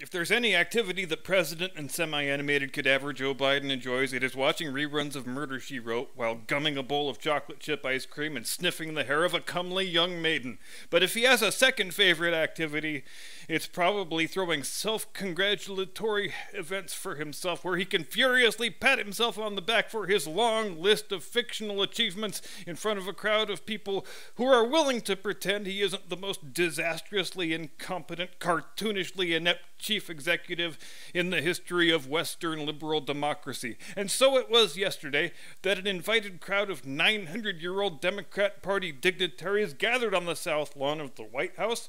If there's any activity that President and semi-animated cadaver Joe Biden enjoys, it is watching reruns of Murder, She Wrote while gumming a bowl of chocolate chip ice cream and sniffing the hair of a comely young maiden. But if he has a second favorite activity, it's probably throwing self-congratulatory events for himself where he can furiously pat himself on the back for his long list of fictional achievements in front of a crowd of people who are willing to pretend he isn't the most disastrously incompetent, cartoonishly inept chief executive in the history of Western liberal democracy. And so it was yesterday that an invited crowd of 900-year-old Democrat Party dignitaries gathered on the south lawn of the White House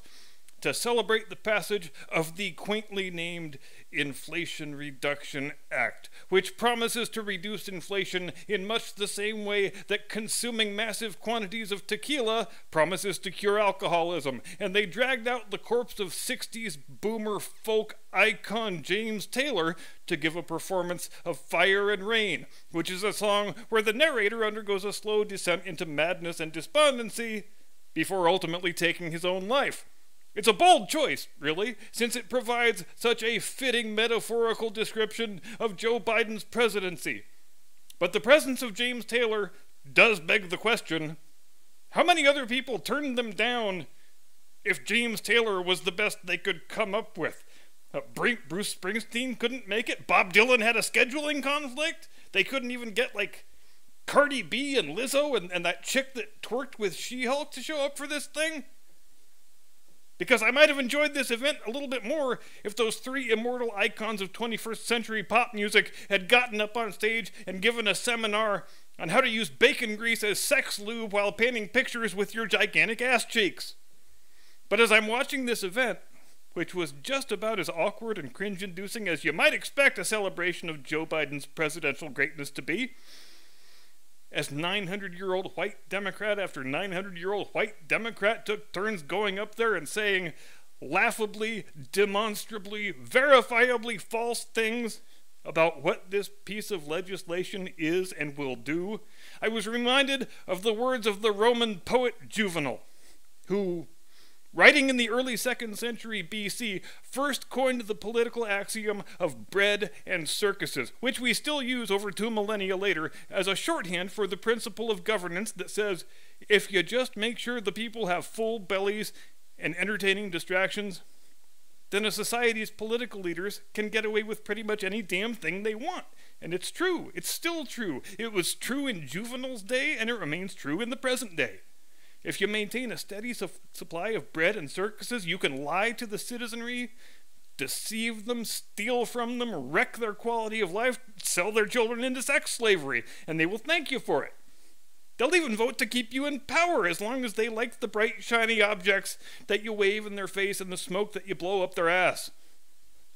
to celebrate the passage of the quaintly named Inflation Reduction Act, which promises to reduce inflation in much the same way that consuming massive quantities of tequila promises to cure alcoholism. And they dragged out the corpse of 60s boomer folk icon James Taylor to give a performance of Fire and Rain, which is a song where the narrator undergoes a slow descent into madness and despondency before ultimately taking his own life. It's a bold choice, really, since it provides such a fitting metaphorical description of Joe Biden's presidency. But the presence of James Taylor does beg the question, how many other people turned them down if James Taylor was the best they could come up with? Bruce Springsteen couldn't make it? Bob Dylan had a scheduling conflict? They couldn't even get, Cardi B and Lizzo and that chick that twerked with She-Hulk to show up for this thing? Because I might have enjoyed this event a little bit more if those three immortal icons of 21st century pop music had gotten up on stage and given a seminar on how to use bacon grease as sex lube while painting pictures with your gigantic ass cheeks. But as I'm watching this event, which was just about as awkward and cringe-inducing as you might expect a celebration of Joe Biden's presidential greatness to be, as 900-year-old white Democrat after 900-year-old white Democrat took turns going up there and saying laughably, demonstrably, verifiably false things about what this piece of legislation is and will do, I was reminded of the words of the Roman poet Juvenal, who, writing in the early 2nd century BC, first coined the political axiom of bread and circuses, which we still use over 2 millennia later as a shorthand for the principle of governance that says, if you just make sure the people have full bellies and entertaining distractions, then a society's political leaders can get away with pretty much any damn thing they want. And it's true. It's still true. It was true in Juvenal's day, and it remains true in the present day. If you maintain a steady supply of bread and circuses, you can lie to the citizenry, deceive them, steal from them, wreck their quality of life, sell their children into sex slavery, and they will thank you for it. They'll even vote to keep you in power as long as they like the bright, shiny objects that you wave in their face and the smoke that you blow up their ass.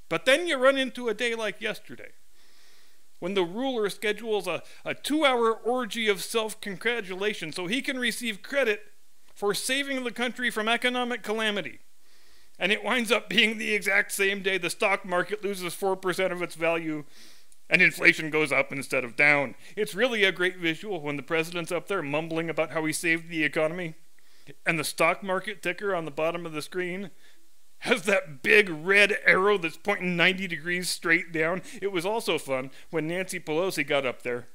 But then you run into a day like yesterday, when the ruler schedules a 2-hour orgy of self-congratulation so he can receive credit for saving the country from economic calamity. And it winds up being the exact same day the stock market loses 4% of its value and inflation goes up instead of down. It's really a great visual when the president's up there mumbling about how he saved the economy, and the stock market ticker on the bottom of the screen has that big red arrow that's pointing 90 degrees straight down. It was also fun when Nancy Pelosi got up there,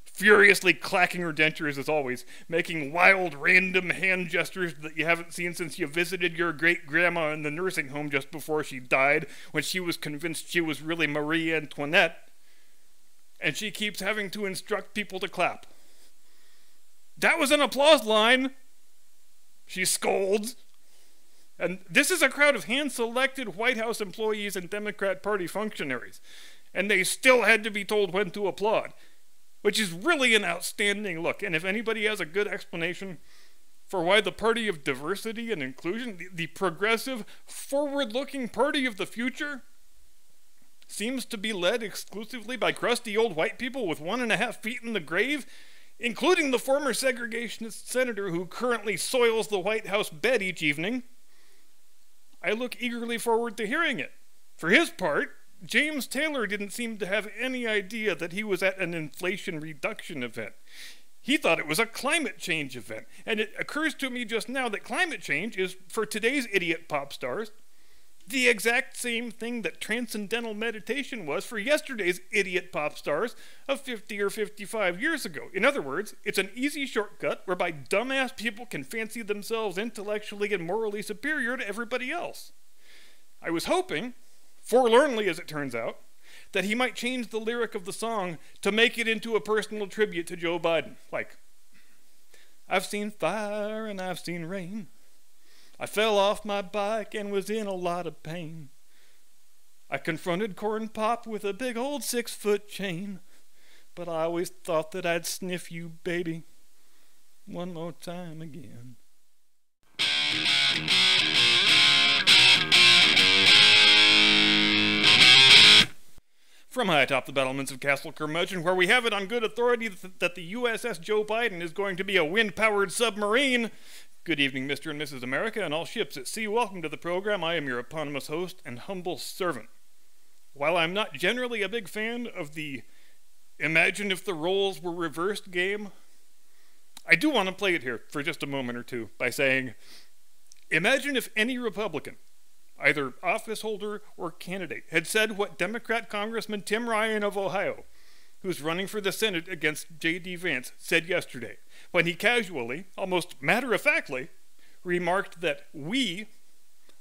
furiously clacking her dentures as always, making wild random hand gestures that you haven't seen since you visited your great-grandma in the nursing home just before she died, when she was convinced she was really Marie Antoinette, and she keeps having to instruct people to clap. That was an applause line, she scolds. And this is a crowd of hand-selected White House employees and Democrat Party functionaries, and they still had to be told when to applaud, which is really an outstanding look. And if anybody has a good explanation for why the party of diversity and inclusion, the progressive, forward-looking party of the future, seems to be led exclusively by crusty old white people with 1.5 feet in the grave, including the former segregationist senator who currently soils the White House bed each evening, I look eagerly forward to hearing it. For his part, James Taylor didn't seem to have any idea that he was at an inflation reduction event. He thought it was a climate change event. And it occurs to me just now that climate change is, for today's idiot pop stars, The exact same thing that transcendental meditation was for yesterday's idiot pop stars of 50 or 55 years ago. In other words, it's an easy shortcut whereby dumbass people can fancy themselves intellectually and morally superior to everybody else. I was hoping, forlornly as it turns out, that he might change the lyric of the song to make it into a personal tribute to Joe Biden. Like, I've seen fire and I've seen rain. I fell off my bike and was in a lot of pain. I confronted Corn Pop with a big old 6-foot chain. But I always thought that I'd sniff you, baby, one more time again. From high atop the battlements of Castle Curmudgeon, where we have it on good authority that the USS Joe Biden is going to be a wind-powered submarine. Good evening, Mr. and Mrs. America, and all ships at sea. Welcome to the program. I am your eponymous host and humble servant. While I'm not generally a big fan of the imagine if the roles were reversed game, I do want to play it here for just a moment or two by saying, imagine if any Republican, either office holder or candidate, had said what Democrat Congressman Tim Ryan of Ohio, who's running for the Senate against J.D. Vance, said yesterday, when he casually, almost matter-of-factly, remarked that we,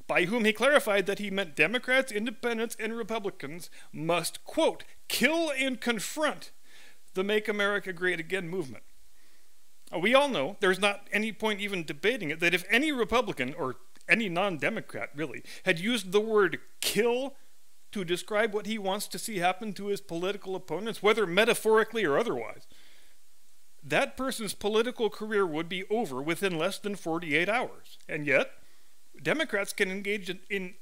by whom he clarified that he meant Democrats, Independents, and Republicans, must, quote, kill and confront the Make America Great Again movement. We all know, there's not any point even debating it, that if any Republican, or any non-Democrat really, had used the word kill to describe what he wants to see happen to his political opponents, whether metaphorically or otherwise, that person's political career would be over within less than 48 hours. And yet, Democrats can engage in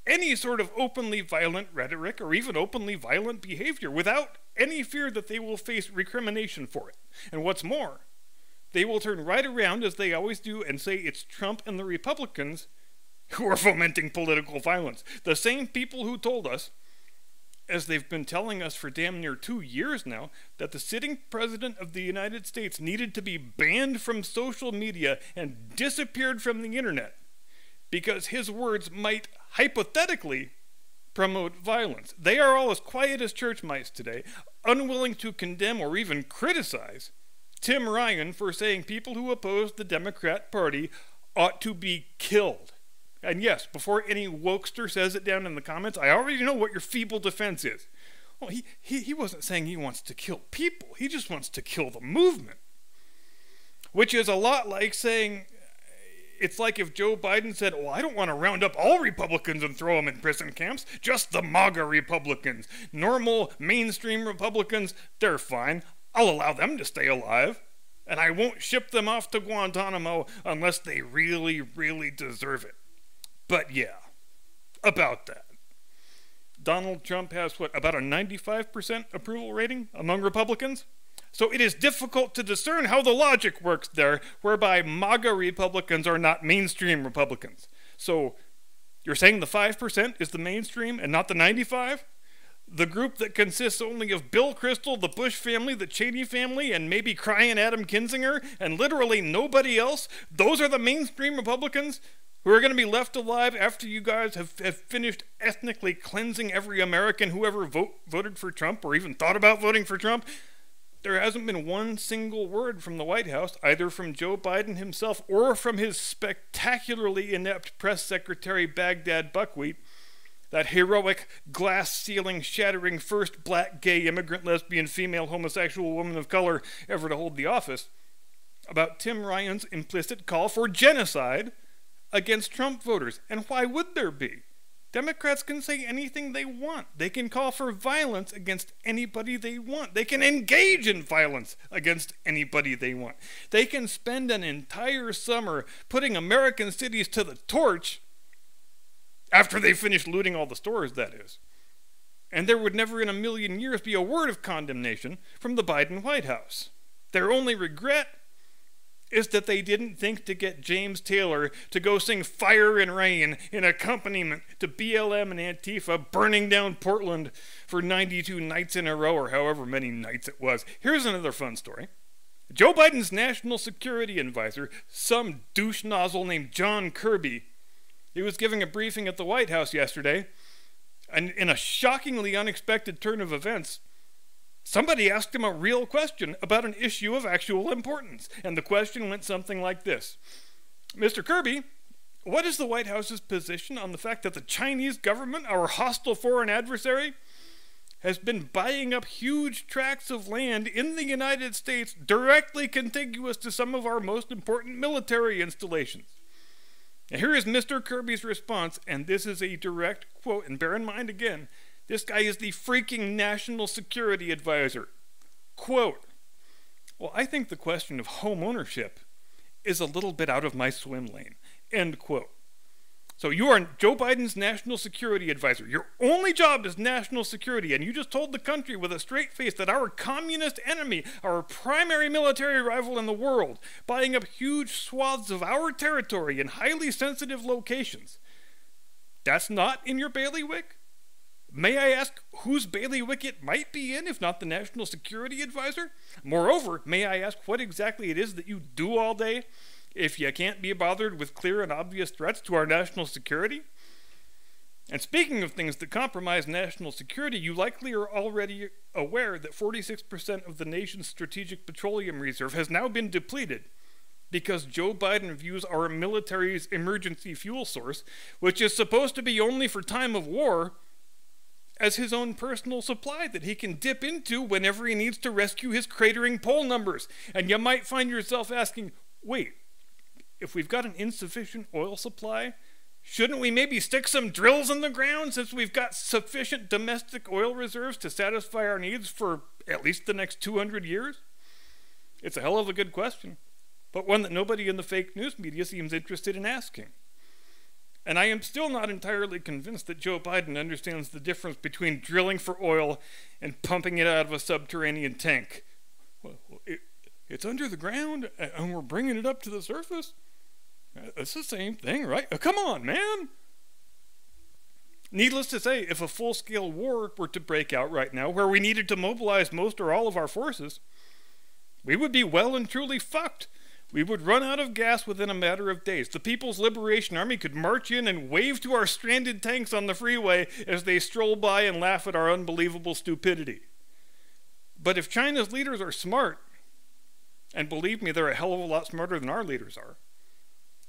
any sort of openly violent rhetoric or even openly violent behavior without any fear that they will face recrimination for it. And what's more, they will turn right around, as they always do, and say it's Trump and the Republicans who are fomenting political violence. The same people who told us, as they've been telling us for damn near 2 years now, that the sitting president of the United States needed to be banned from social media and disappeared from the internet because his words might hypothetically promote violence. They are all as quiet as church mice today, unwilling to condemn or even criticize Tim Ryan for saying people who oppose the Democrat Party ought to be killed. And yes, before any wokester says it down in the comments, I already know what your feeble defense is. Well, he wasn't saying he wants to kill people. He just wants to kill the movement. Which is a lot like saying, it's like if Joe Biden said, well, I don't want to round up all Republicans and throw them in prison camps, just the MAGA Republicans. Normal, mainstream Republicans, they're fine. I'll allow them to stay alive. And I won't ship them off to Guantanamo unless they really, really deserve it. But yeah, about that. Donald Trump has, about a 95% approval rating among Republicans? So it is difficult to discern how the logic works there, whereby MAGA Republicans are not mainstream Republicans. So you're saying the 5% is the mainstream and not the 95%? The group that consists only of Bill Kristol, the Bush family, the Cheney family, and maybe crying Adam Kinzinger, and literally nobody else, those are the mainstream Republicans who are going to be left alive after you guys have finished ethnically cleansing every American who ever voted for Trump or even thought about voting for Trump. There hasn't been one single word from the White House, either from Joe Biden himself or from his spectacularly inept press secretary Baghdad Buckwheat, that heroic, glass-ceiling, shattering first black, gay, immigrant, lesbian, female, homosexual woman of color ever to hold the office, about Tim Ryan's implicit call for genocide against Trump voters. And why would there be? Democrats can say anything they want. They can call for violence against anybody they want. They can engage in violence against anybody they want. They can spend an entire summer putting American cities to the torch after they finish looting all the stores, that is. And there would never in a million years be a word of condemnation from the Biden White House. Their only regret is that they didn't think to get James Taylor to go sing Fire and Rain in accompaniment to BLM and Antifa burning down Portland for 92 nights in a row, or however many nights it was. Here's another fun story. Joe Biden's national security advisor, some douche nozzle named John Kirby, He was giving a briefing at the White House yesterday, and in a shockingly unexpected turn of events, somebody asked him a real question about an issue of actual importance. And the question went something like this: Mr. Kirby, what is the White House's position on the fact that the Chinese government, our hostile foreign adversary, has been buying up huge tracts of land in the United States directly contiguous to some of our most important military installations? Now, here is Mr. Kirby's response, and this is a direct quote, and bear in mind again, this guy is the freaking National Security Advisor. Quote, well, I think the question of home ownership is a little bit out of my swim lane. End quote. So you are Joe Biden's National Security Advisor. Your only job is national security, and you just told the country with a straight face that our communist enemy, our primary military rival in the world, buying up huge swaths of our territory in highly sensitive locations. That's not in your bailiwick? May I ask whose bailiwick it might be in, if not the National Security Advisor? Moreover, may I ask what exactly it is that you do all day if you can't be bothered with clear and obvious threats to our national security? And speaking of things that compromise national security, you likely are already aware that 46% of the nation's strategic petroleum reserve has now been depleted because Joe Biden views our military's emergency fuel source, which is supposed to be only for time of war, as his own personal supply that he can dip into whenever he needs to rescue his cratering poll numbers. And you might find yourself asking, wait, if we've got an insufficient oil supply, shouldn't we maybe stick some drills in the ground since we've got sufficient domestic oil reserves to satisfy our needs for at least the next 200 years? It's a hell of a good question, but one that nobody in the fake news media seems interested in asking. And I am still not entirely convinced that Joe Biden understands the difference between drilling for oil and pumping it out of a subterranean tank. Well, it's under the ground and we're bringing it up to the surface. It's the same thing, right? Come on, man! Needless to say, if a full-scale war were to break out right now, where we needed to mobilize most or all of our forces, we would be well and truly fucked. We would run out of gas within a matter of days. The People's Liberation Army could march in and wave to our stranded tanks on the freeway as they stroll by and laugh at our unbelievable stupidity. But if China's leaders are smart, and believe me, they're a hell of a lot smarter than our leaders are,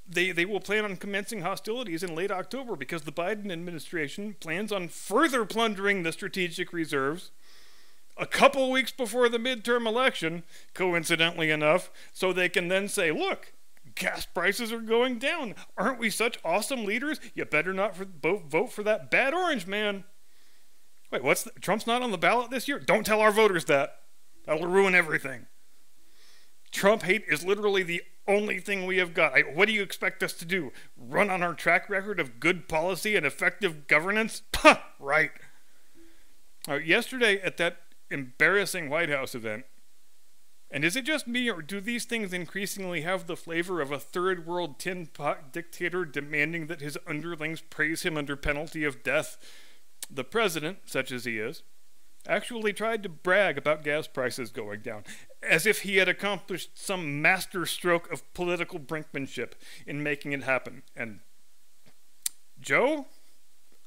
they will plan on commencing hostilities in late October because the Biden administration plans on further plundering the strategic reserves a couple weeks before the midterm election, coincidentally enough, so they can then say, look, gas prices are going down. Aren't we such awesome leaders? You better not vote for that bad orange man. Wait, Trump's not on the ballot this year? Don't tell our voters that. That'll ruin everything. Trump hate is literally the only thing we have got. What do you expect us to do? Run on our track record of good policy and effective governance? Puh, right. Yesterday at that embarrassing White House event, and is it just me, or do these things increasingly have the flavor of a third world tin pot dictator demanding that his underlings praise him under penalty of death? The president, such as he is, actually tried to brag about gas prices going down, as if he had accomplished some master stroke of political brinkmanship in making it happen. And Joe?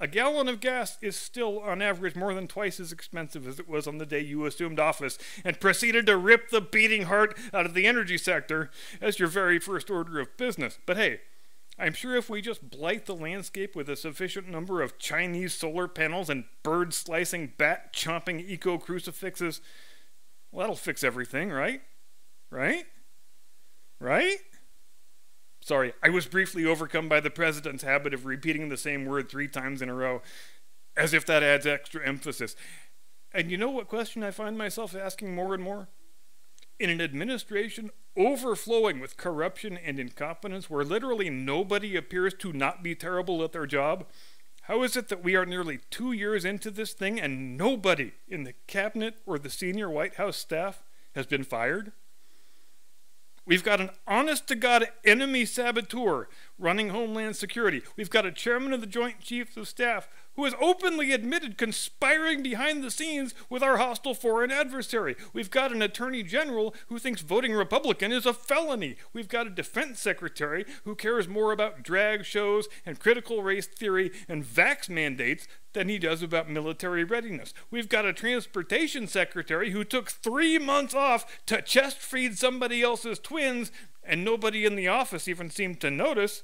A gallon of gas is still, on average, more than twice as expensive as it was on the day you assumed office and proceeded to rip the beating heart out of the energy sector as your very first order of business. But hey, I'm sure if we just blight the landscape with a sufficient number of Chinese solar panels and bird-slicing, bat-chomping eco-crucifixes, well, that'll fix everything, right? Right? Right? Sorry, I was briefly overcome by the president's habit of repeating the same word 3 times in a row, as if that adds extra emphasis. And you know what question I find myself asking more and more? In an administration overflowing with corruption and incompetence, where literally nobody appears to not be terrible at their job, how is it that we are nearly 2 years into this thing and nobody in the cabinet or the senior White House staff has been fired? We've got an honest-to-God enemy saboteur running Homeland Security. We've got a chairman of the Joint Chiefs of Staff who has openly admitted conspiring behind the scenes with our hostile foreign adversary. We've got an attorney general who thinks voting Republican is a felony. We've got a defense secretary who cares more about drag shows and critical race theory and vax mandates than he does about military readiness. We've got a transportation secretary who took 3 months off to chest feed somebody else's twins, and nobody in the office even seemed to notice.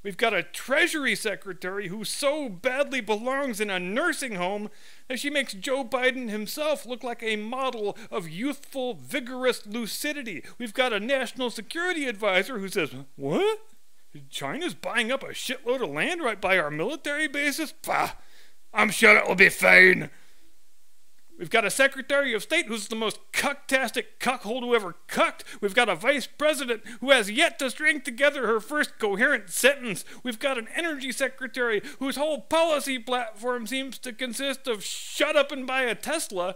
We've got a Treasury Secretary who so badly belongs in a nursing home that she makes Joe Biden himself look like a model of youthful, vigorous lucidity. We've got a National Security Advisor who says, "What? China's buying up a shitload of land right by our military bases? Pah, I'm sure it will be fine." We've got a Secretary of State who's the most cucktastic cuckold who ever cucked. We've got a Vice President who has yet to string together her first coherent sentence. We've got an Energy Secretary whose whole policy platform seems to consist of shut up and buy a Tesla.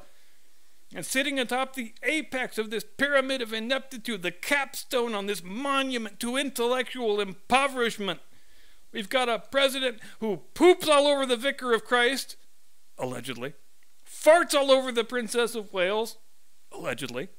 And sitting atop the apex of this pyramid of ineptitude, the capstone on this monument to intellectual impoverishment, we've got a president who poops all over the Vicar of Christ, allegedly, farts all over the Princess of Wales, allegedly,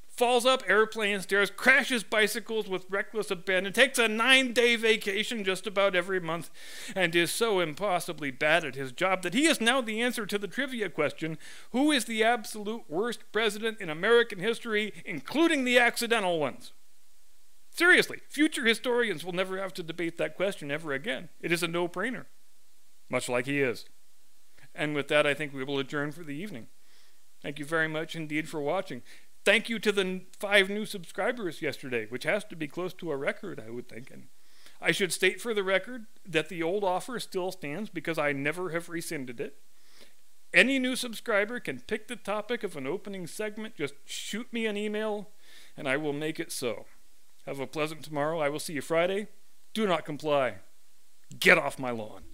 falls up airplane stairs, crashes bicycles with reckless abandon, takes a 9-day vacation just about every month, and is so impossibly bad at his job that he is now the answer to the trivia question, who is the absolute worst president in American history, including the accidental ones? Seriously, future historians will never have to debate that question ever again. It is a no-brainer, much like he is. And with that, I think we will adjourn for the evening. Thank you very much indeed for watching. Thank you to the 5 new subscribers yesterday, which has to be close to a record, I would think. And I should state for the record that the old offer still stands because I never have rescinded it. Any new subscriber can pick the topic of an opening segment. Just shoot me an email, and I will make it so. Have a pleasant tomorrow. I will see you Friday. Do not comply. Get off my lawn.